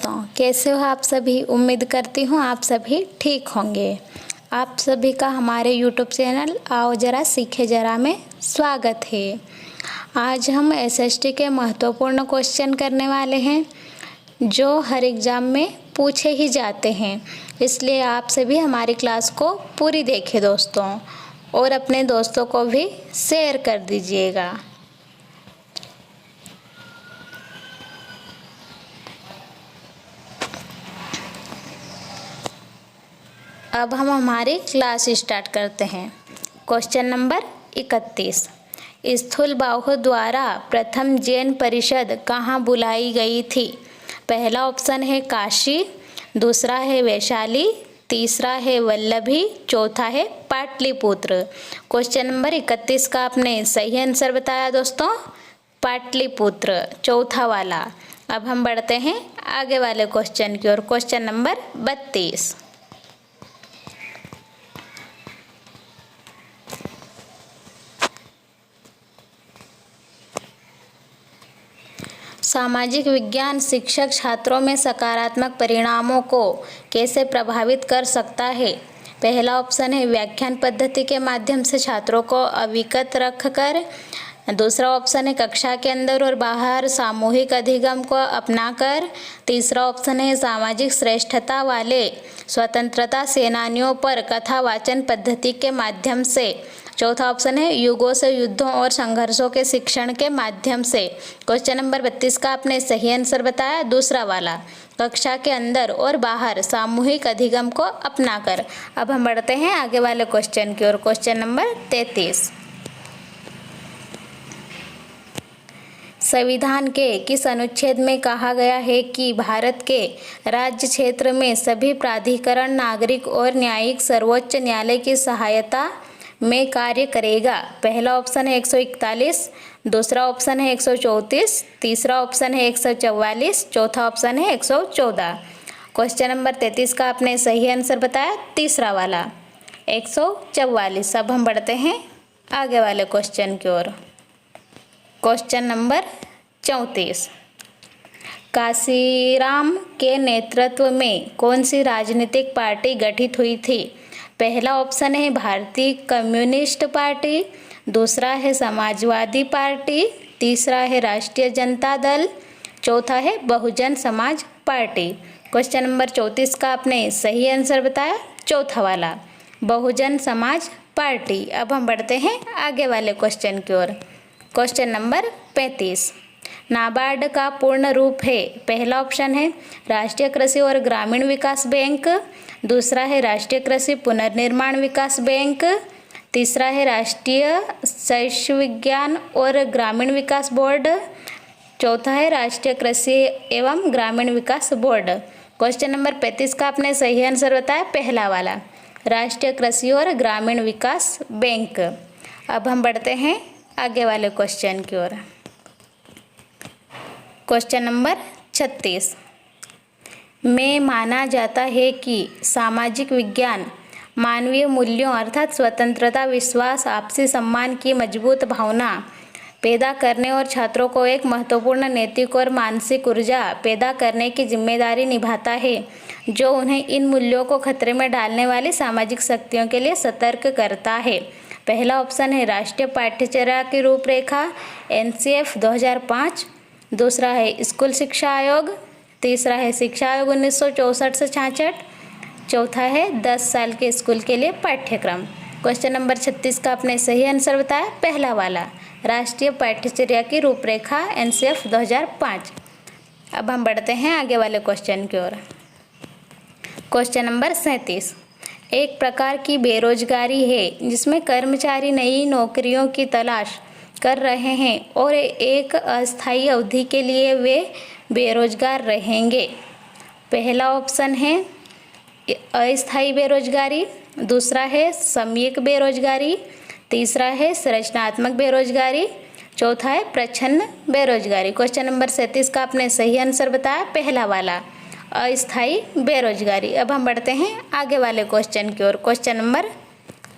दोस्तों, कैसे हो आप सभी। उम्मीद करती हूँ आप सभी ठीक होंगे। आप सभी का हमारे YouTube चैनल आओ ज़रा सीखे ज़रा में स्वागत है। आज हम एसएसटी के महत्वपूर्ण क्वेश्चन करने वाले हैं जो हर एग्ज़ाम में पूछे ही जाते हैं, इसलिए आप सभी हमारी क्लास को पूरी देखें दोस्तों, और अपने दोस्तों को भी शेयर कर दीजिएगा। अब हम हमारी क्लास स्टार्ट करते हैं। क्वेश्चन नंबर 31, स्थूल बाहु द्वारा प्रथम जैन परिषद कहाँ बुलाई गई थी। पहला ऑप्शन है काशी, दूसरा है वैशाली, तीसरा है वल्लभी, चौथा है पाटलिपुत्र। क्वेश्चन नंबर 31 का आपने सही आंसर बताया दोस्तों, पाटलिपुत्र, चौथा वाला। अब हम बढ़ते हैं आगे वाले क्वेश्चन की ओर। क्वेश्चन नंबर 32, सामाजिक विज्ञान शिक्षक छात्रों में सकारात्मक परिणामों को कैसे प्रभावित कर सकता है। पहला ऑप्शन है व्याख्यान पद्धति के माध्यम से छात्रों को अविगत रखकर, दूसरा ऑप्शन है कक्षा के अंदर और बाहर सामूहिक अधिगम को अपनाकर, तीसरा ऑप्शन है सामाजिक श्रेष्ठता वाले स्वतंत्रता सेनानियों पर कथा वाचन पद्धति के माध्यम से, चौथा ऑप्शन है युगों से युद्धों और संघर्षों के शिक्षण के माध्यम से। क्वेश्चन नंबर 32 का आपने सही आंसर बताया, दूसरा वाला, कक्षा के अंदर और बाहर सामूहिक अधिगम को अपनाकर। अब हम बढ़ते हैं आगे वाले क्वेश्चन की ओर। क्वेश्चन नंबर 33, संविधान के किस अनुच्छेद में कहा गया है कि भारत के राज्य क्षेत्र में सभी प्राधिकरण नागरिक और न्यायिक सर्वोच्च न्यायालय की सहायता में कार्य करेगा। पहला ऑप्शन है 141, दूसरा ऑप्शन है 134, तीसरा ऑप्शन है 144, चौथा ऑप्शन है 114। क्वेश्चन नंबर 33 का आपने सही आंसर बताया, तीसरा वाला, 144। अब हम बढ़ते हैं आगे वाले क्वेश्चन की ओर। क्वेश्चन नंबर 34, काशीराम के नेतृत्व में कौन सी राजनीतिक पार्टी गठित हुई थी। पहला ऑप्शन है भारतीय कम्युनिस्ट पार्टी, दूसरा है समाजवादी पार्टी, तीसरा है राष्ट्रीय जनता दल, चौथा है Bahujan Samaj party. Question number 34 का आपने सही आंसर बताया, चौथा वाला, बहुजन समाज पार्टी। अब हम बढ़ते हैं आगे वाले क्वेश्चन की ओर। क्वेश्चन नंबर 35, नाबार्ड का पूर्ण रूप है। पहला ऑप्शन है राष्ट्रीय कृषि और ग्रामीण विकास बैंक, दूसरा है राष्ट्रीय कृषि पुनर्निर्माण विकास बैंक, तीसरा है राष्ट्रीय शैक्षिक विज्ञान और ग्रामीण विकास बोर्ड, चौथा है राष्ट्रीय कृषि एवं ग्रामीण विकास बोर्ड। क्वेश्चन नंबर 35 का आपने सही आंसर बताया, पहला वाला, राष्ट्रीय कृषि और ग्रामीण विकास बैंक। अब हम बढ़ते हैं आगे वाले क्वेश्चन की ओर। क्वेश्चन नंबर 36 में माना जाता है कि सामाजिक विज्ञान मानवीय मूल्यों अर्थात स्वतंत्रता, विश्वास, आपसी सम्मान की मजबूत भावना पैदा करने और छात्रों को एक महत्वपूर्ण नैतिक और मानसिक ऊर्जा पैदा करने की जिम्मेदारी निभाता है, जो उन्हें इन मूल्यों को खतरे में डालने वाली सामाजिक शक्तियों के लिए सतर्क करता है। पहला ऑप्शन है राष्ट्रीय पाठ्यचर्या की रूपरेखा NCF 2005, दूसरा है स्कूल शिक्षा आयोग, तीसरा है शिक्षा आयोग 1964 से 66, चौथा है 10 साल के स्कूल के लिए पाठ्यक्रम। क्वेश्चन नंबर 36 का आपने सही आंसर बताया, पहला वाला, राष्ट्रीय पाठ्यचर्या की रूपरेखा NCF 2005। अब हम बढ़ते हैं आगे वाले क्वेश्चन की ओर। क्वेश्चन नंबर 37, एक प्रकार की बेरोजगारी है जिसमें कर्मचारी नई नौकरियों की तलाश कर रहे हैं और एक अस्थायी अवधि के लिए वे बेरोजगार रहेंगे। पहला ऑप्शन है अस्थायी बेरोजगारी, दूसरा है सामयिक बेरोजगारी, तीसरा है संरचनात्मक बेरोजगारी, चौथा है प्रच्छन्न बेरोजगारी। क्वेश्चन नंबर 37 का आपने सही आंसर बताया, पहला वाला, अस्थायी बेरोजगारी। अब हम बढ़ते हैं आगे वाले क्वेश्चन की ओर। क्वेश्चन नंबर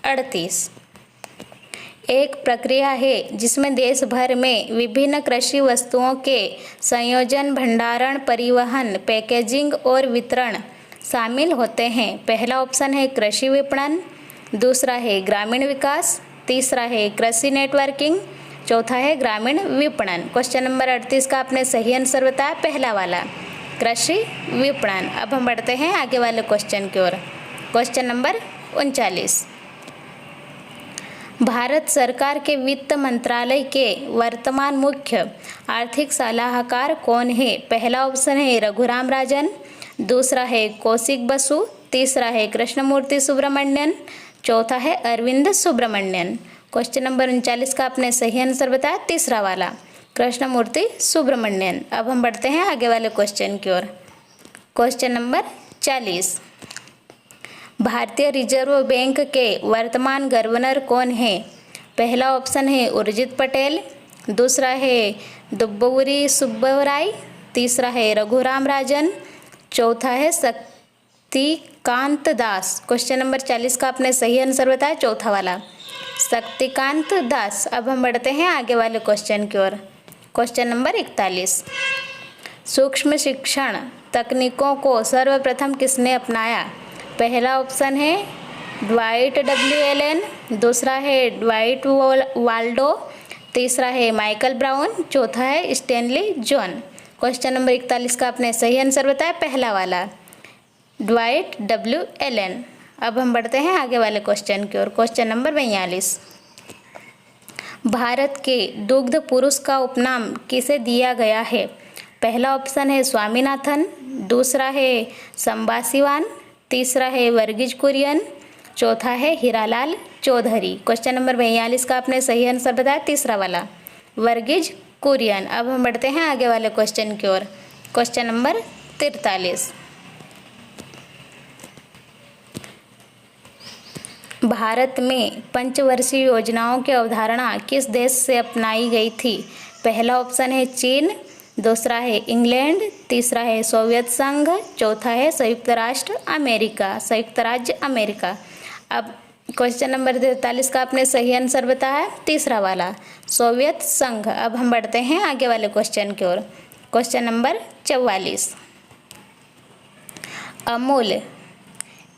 38, एक प्रक्रिया है जिसमें देश भर में विभिन्न कृषि वस्तुओं के संयोजन, भंडारण, परिवहन, पैकेजिंग और वितरण शामिल होते हैं। पहला ऑप्शन है कृषि विपणन, दूसरा है ग्रामीण विकास, तीसरा है कृषि नेटवर्किंग, चौथा है ग्रामीण विपणन। क्वेश्चन नंबर 38 का आपने सही आंसर बताया पहला वाला, कृषि विपणन। अब हम बढ़ते हैं आगे वाले क्वेश्चन की ओर। क्वेश्चन नंबर 39, भारत सरकार के वित्त मंत्रालय के वर्तमान मुख्य आर्थिक सलाहकार कौन है? पहला ऑप्शन है रघुराम राजन, दूसरा है कौशिक बसु, तीसरा है कृष्णमूर्ति सुब्रमण्यन, चौथा है अरविंद सुब्रमण्यन। क्वेश्चन नंबर 39 का आपने सही आंसर बताया तीसरा वाला, कृष्णमूर्ति सुब्रमण्यन। अब हम बढ़ते हैं आगे वाले क्वेश्चन की ओर। क्वेश्चन नंबर 40, भारतीय रिजर्व बैंक के वर्तमान गवर्नर कौन है? पहला ऑप्शन है उर्जित पटेल, दूसरा है दुब्बवरी सुब्बराय, तीसरा है रघुराम राजन, चौथा है शक्तिकांत दास। क्वेश्चन नंबर 40 का आपने सही आंसर बताया चौथा वाला, शक्तिकांत दास। अब हम बढ़ते हैं आगे वाले क्वेश्चन की ओर। क्वेश्चन नंबर 41, सूक्ष्म शिक्षण तकनीकों को सर्वप्रथम किसने अपनाया? पहला ऑप्शन है ड्वाइट एलन, दूसरा है ड्वाइट वाल्डो, तीसरा है माइकल ब्राउन, चौथा है स्टैनली जॉन। क्वेश्चन नंबर 41 का आपने सही आंसर बताया पहला वाला, ड्वाइट एलन। अब हम बढ़ते हैं आगे वाले क्वेश्चन की ओर। क्वेश्चन नंबर 42, भारत के दुग्ध पुरुष का उपनाम किसे दिया गया है? पहला ऑप्शन है स्वामीनाथन, दूसरा है संबाशिवान, तीसरा है वर्गीज कुरियन, चौथा है हीरालाल चौधरी। क्वेश्चन नंबर 42 का आपने सही आंसर बताया तीसरा वाला, वर्गीज कुरियन। अब हम बढ़ते हैं आगे वाले क्वेश्चन की ओर। क्वेश्चन नंबर 43, भारत में पंचवर्षीय योजनाओं की अवधारणा किस देश से अपनाई गई थी? पहला ऑप्शन है चीन, दूसरा है इंग्लैंड, तीसरा है सोवियत संघ, चौथा है संयुक्त राज्य अमेरिका। अब क्वेश्चन नंबर 43 का आपने सही आंसर बताया तीसरा वाला, सोवियत संघ। अब हम बढ़ते हैं आगे वाले क्वेश्चन की ओर। क्वेश्चन नंबर 44, अमूल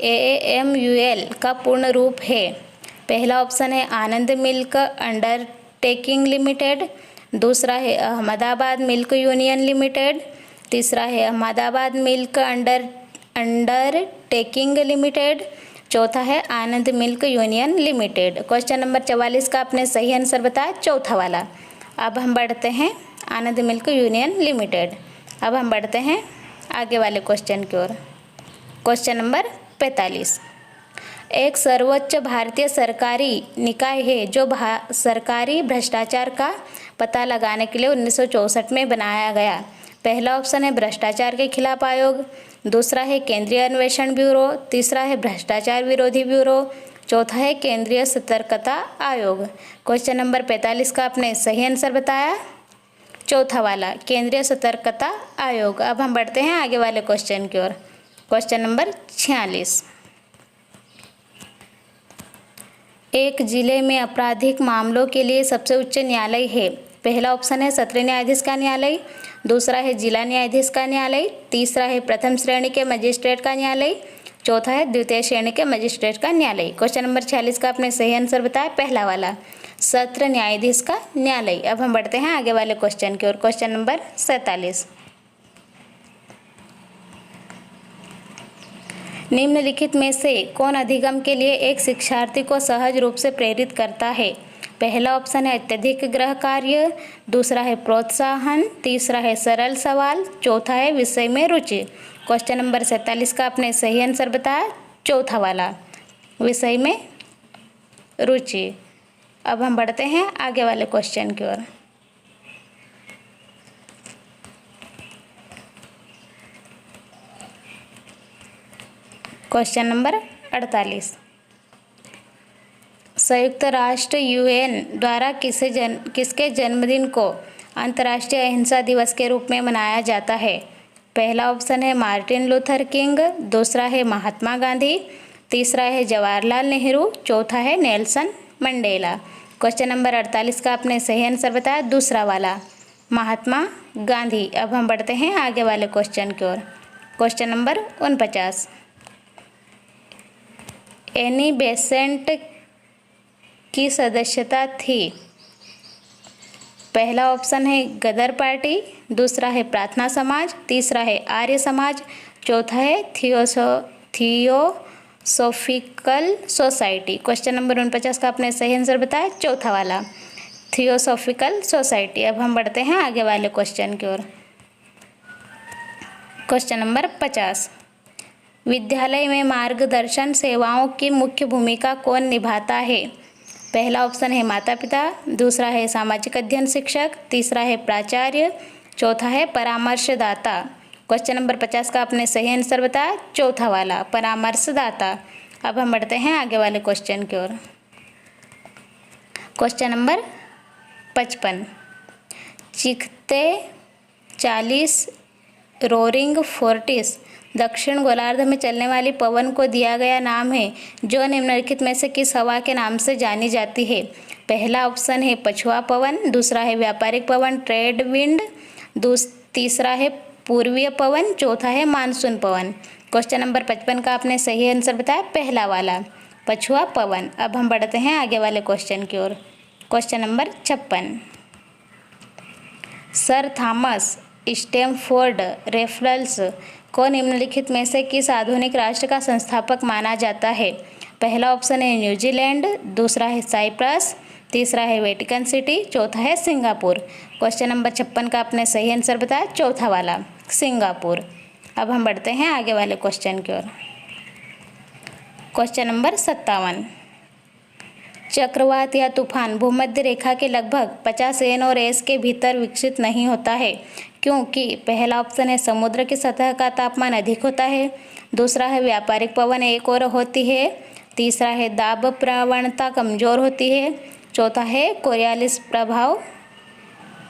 AAMUL का पूर्ण रूप है? पहला ऑप्शन है आनंद मिल्क अंडरटेकिंग लिमिटेड, दूसरा है अहमदाबाद मिल्क यूनियन लिमिटेड, तीसरा है अहमदाबाद मिल्क अंडरटेकिंग लिमिटेड, चौथा है Anand milk union limited. Question number 44 का आपने सही आंसर बताया चौथा वाला। अब हम बढ़ते हैं आनंद मिल्क यूनियन लिमिटेड। अब हम बढ़ते हैं आगे वाले क्वेश्चन की ओर। क्वेश्चन नंबर 45, एक सर्वोच्च भारतीय सरकारी निकाय है जो सरकारी भ्रष्टाचार का पता लगाने के लिए 1964 में बनाया गया। पहला ऑप्शन है भ्रष्टाचार के खिलाफ आयोग, दूसरा है केंद्रीय अन्वेषण ब्यूरो, तीसरा है भ्रष्टाचार विरोधी ब्यूरो, चौथा है केंद्रीय सतर्कता आयोग। क्वेश्चन नंबर 45 का आपने सही आंसर बताया चौथा वाला, केंद्रीय सतर्कता आयोग। अब हम बढ़ते हैं आगे वाले क्वेश्चन की ओर। क्वेश्चन नंबर 46, एक जिले में आपराधिक मामलों के लिए सबसे उच्च न्यायालय है? पहला ऑप्शन है सत्र न्यायाधीश का न्यायालय, दूसरा है जिला न्यायाधीश का न्यायालय, तीसरा है प्रथम श्रेणी के मजिस्ट्रेट का न्यायालय, चौथा है द्वितीय श्रेणी के मजिस्ट्रेट का न्यायालय। क्वेश्चन नंबर 46 का आपने सही आंसर बताया पहला वाला, सत्र न्यायाधीश का न्यायालय। अब हम बढ़ते हैं आगे वाले क्वेश्चन की ओर। क्वेश्चन नंबर 47, निम्नलिखित में से कौन अधिगम के लिए एक शिक्षार्थी को सहज रूप से प्रेरित करता है? पहला ऑप्शन है अत्यधिक गृह कार्य, दूसरा है प्रोत्साहन, तीसरा है सरल सवाल, चौथा है विषय में रुचि। क्वेश्चन नंबर 47 का आपने सही आंसर बताया चौथा वाला, विषय में रुचि। अब हम बढ़ते हैं आगे वाले क्वेश्चन की ओर। क्वेश्चन नंबर 48, संयुक्त राष्ट्र UN द्वारा किसके जन्मदिन को अंतर्राष्ट्रीय अहिंसा दिवस के रूप में मनाया जाता है? पहला ऑप्शन है मार्टिन लूथर किंग, दूसरा है महात्मा गांधी, तीसरा है जवाहरलाल नेहरू, चौथा है नेल्सन मंडेला। क्वेश्चन नंबर 48 का आपने सही आंसर बताया दूसरा वाला, महात्मा गांधी। अब हम बढ़ते हैं आगे वाले क्वेश्चन की ओर। क्वेश्चन नंबर 49, एनी बेसेंट की सदस्यता थी। पहला ऑप्शन है गदर पार्टी, दूसरा है प्रार्थना समाज, तीसरा है आर्य समाज, चौथा है थियोसॉफिकल सोसाइटी। क्वेश्चन नंबर 49 का आपने सही आंसर बताया चौथा वाला, थियोसॉफिकल सोसाइटी। अब हम बढ़ते हैं आगे वाले क्वेश्चन की ओर। क्वेश्चन नंबर 50, विद्यालय में मार्गदर्शन सेवाओं की मुख्य भूमिका कौन निभाता है। पहला ऑप्शन है माता पिता, दूसरा है सामाजिक अध्ययन शिक्षक, तीसरा है प्राचार्य, चौथा है परामर्शदाता। क्वेश्चन नंबर 50 का आपने सही आंसर बताया चौथा वाला, परामर्शदाता। अब हम बढ़ते हैं आगे वाले क्वेश्चन की ओर। क्वेश्चन नंबर 55, चिखते 40 रोरिंग फोर्टिस दक्षिण गोलार्ध में चलने वाली पवन को दिया गया नाम है जो निम्नलिखित में से किस हवा के नाम से जानी जाती है। पहला ऑप्शन है पछुआ पवन, दूसरा है व्यापारिक पवन ट्रेड विंड, तीसरा है पूर्वीय पवन, चौथा है मानसून पवन। क्वेश्चन नंबर 55 का आपने सही आंसर बताया पहला वाला, पछुआ पवन। अब हम बढ़ते हैं आगे वाले क्वेश्चन की ओर। Question number 56, sir Thomas Stamford Raffles को निम्नलिखित में से किस आधुनिक राष्ट्र का संस्थापक माना जाता है। पहला ऑप्शन है न्यूजीलैंड, दूसरा है साइप्रस, तीसरा है वेटिकन सिटी, चौथा है सिंगापुर। क्वेश्चन नंबर 56 का आपने सही आंसर बताया चौथा वाला, सिंगापुर। अब हम बढ़ते हैं आगे वाले क्वेश्चन की ओर। क्वेश्चन नंबर 57, चक्रवात या तूफान भूमध्य रेखा के लगभग 50 एन और एस के भीतर विकसित नहीं होता है क्योंकि पहला ऑप्शन है समुद्र की सतह का तापमान अधिक होता है, दूसरा है व्यापारिक पवन एक और होती है, तीसरा है दाब प्रवणता कमज़ोर होती है, चौथा है कोरियालिस प्रभाव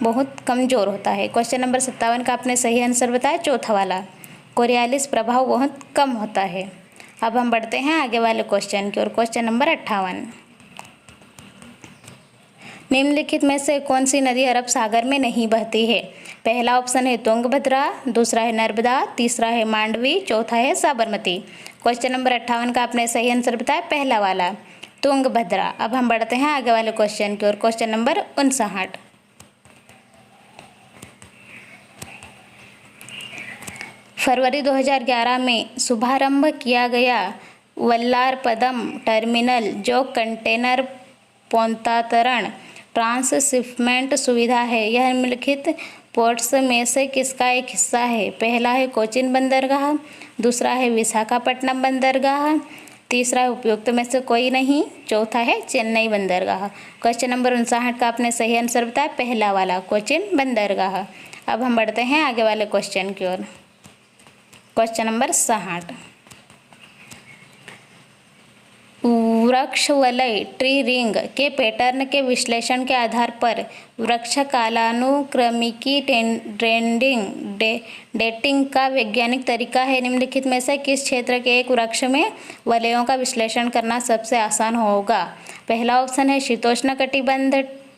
बहुत कमज़ोर होता है। क्वेश्चन नंबर 57 का आपने सही आंसर बताया चौथा वाला, कोरियालिस प्रभाव बहुत कम होता है। अब हम बढ़ते हैं आगे वाले क्वेश्चन की ओर। क्वेश्चन नंबर 58, निम्नलिखित में से कौन सी नदी अरब सागर में नहीं बहती है। पहला ऑप्शन है तुंगभद्रा, दूसरा है नर्मदा, तीसरा है मांडवी, चौथा है साबरमती। क्वेश्चन नंबर 58 का आपने सही आंसर बताया पहला वाला, तुंगभद्रा। अब हम बढ़ते हैं आगे वाले क्वेश्चन की ओर। क्वेश्चन नंबर 59, फरवरी 2011 में शुभारंभ किया गया वल्लारपदम टर्मिनल जो कंटेनर पोंतातरण ट्रांसशिपमेंट सुविधा है, यह निम्नलिखित पोर्ट्स में से किसका एक हिस्सा है। पहला है कोचिन बंदरगाह, दूसरा है विशाखापट्टनम बंदरगाह, तीसरा है उपयुक्त में से कोई नहीं, चौथा है चेन्नई बंदरगाह। क्वेश्चन नंबर 59 का आपने सही आंसर बताया पहला वाला, कोचिन बंदरगाह। अब हम बढ़ते हैं आगे वाले क्वेश्चन की ओर। क्वेश्चन नंबर 60, वृक्ष वलय ट्री रिंग के पैटर्न के विश्लेषण के आधार पर वृक्ष कालानुक्रमिकी डेटिंग का वैज्ञानिक तरीका है। निम्नलिखित में से किस क्षेत्र के एक वृक्ष में वलयों का विश्लेषण करना सबसे आसान होगा। पहला ऑप्शन है शीतोष्णकटिबंध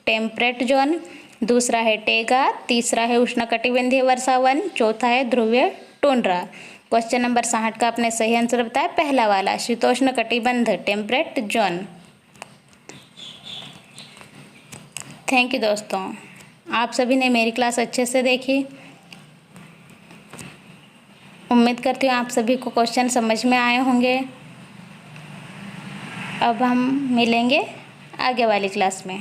टेम्परेट जोन, दूसरा है टेगा, तीसरा है उष्णकटिबंधीय वर्षावन, चौथा है ध्रुवीय टुंड्रा। क्वेश्चन नंबर 60 का आपने सही आंसर बताया पहला वाला, शीतोष्णकटिबंध टेम्परेट जोन। थैंक यू दोस्तों, आप सभी ने मेरी क्लास अच्छे से देखी। उम्मीद करती हूँ आप सभी को क्वेश्चन समझ में आए होंगे। अब हम मिलेंगे आगे वाली क्लास में।